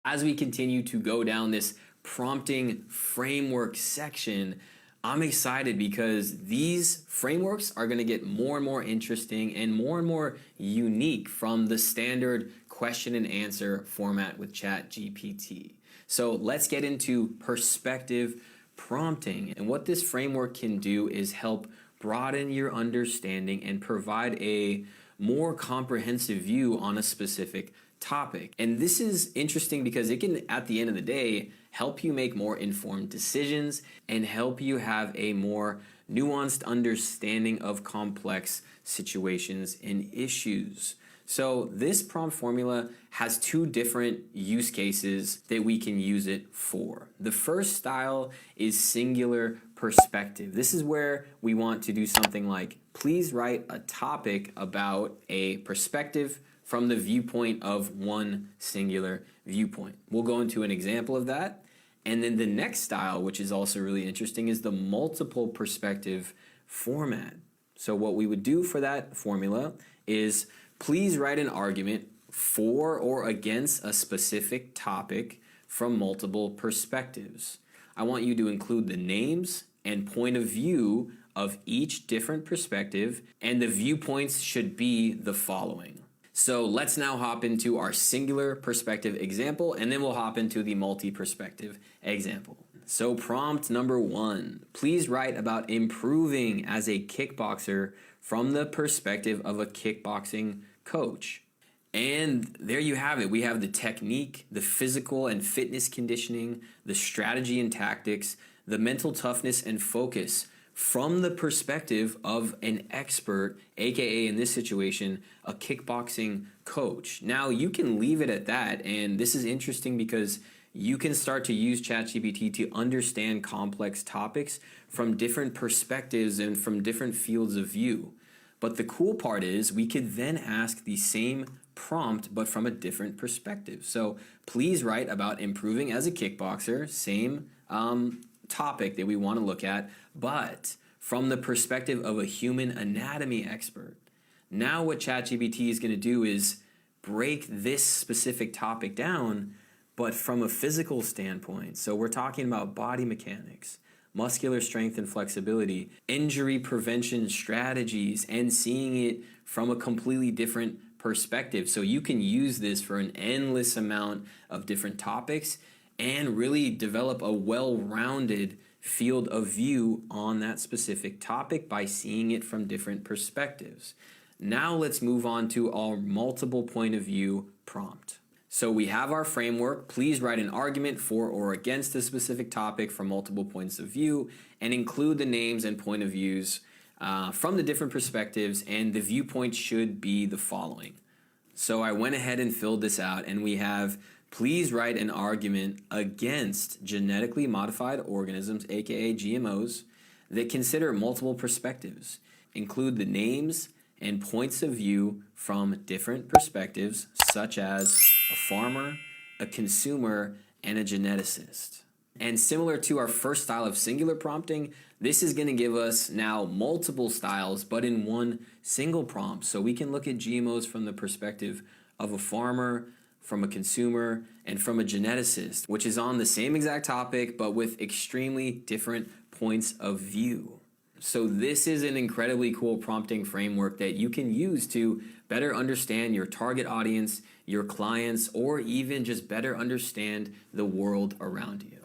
As we continue to go down this prompting framework section, I'm excited because these frameworks are going to get more and more interesting and more unique from the standard question and answer format with ChatGPT. So let's get into perspective prompting. And what this framework can do is help broaden your understanding and provide a more comprehensive view on a specific topic. And this is interesting because it can, at the end of the day, help you make more informed decisions and help you have a more nuanced understanding of complex situations and issues. So this prompt formula has two different use cases that we can use it for. The first style is singular perspective. This is where we want to do something like, please write a topic about a perspective from the viewpoint of one singular viewpoint. We'll go into an example of that. And then the next style, which is also really interesting, is the multiple perspective format. So what we would do for that formula is, please write an argument for or against a specific topic from multiple perspectives. I want you to include the names and point of view of each different perspective, and the viewpoints should be the following. So let's now hop into our singular perspective example, and then we'll hop into the multi-perspective example. So prompt number 1, please write about improving as a kickboxer from the perspective of a kickboxing coach. And there you have it. We have the technique, the physical and fitness conditioning, the strategy and tactics, the mental toughness and focus from the perspective of an expert, aka in this situation, a kickboxing coach. Now you can leave it at that, and this is interesting because you can start to use ChatGPT to understand complex topics from different perspectives and from different fields of view. But the cool part is we could then ask the same prompt but from a different perspective. So please write about improving as a kickboxer, same topic that we want to look at, but from the perspective of a human anatomy expert. Now what ChatGPT is going to do is break this specific topic down, but from a physical standpoint. So we're talking about body mechanics, muscular strength and flexibility, injury prevention strategies, and seeing it from a completely different perspective. So you can use this for an endless amount of different topics and really develop a well-rounded field of view on that specific topic by seeing it from different perspectives. Now let's move on to our multiple point of view prompt. So we have our framework. Please write an argument for or against a specific topic from multiple points of view and include the names and point of views from the different perspectives, and the viewpoint should be the following. So I went ahead and filled this out, and we have, please write an argument against genetically modified organisms, aka GMOs, that consider multiple perspectives. Include the names and points of view from different perspectives, such as a farmer, a consumer, and a geneticist. And similar to our first style of singular prompting, this is going to give us now multiple styles, but in one single prompt. So we can look at GMOs from the perspective of a farmer, from a consumer, and from a geneticist, which is on the same exact topic, but with extremely different points of view. So this is an incredibly cool prompting framework that you can use to better understand your target audience, your clients, or even just better understand the world around you.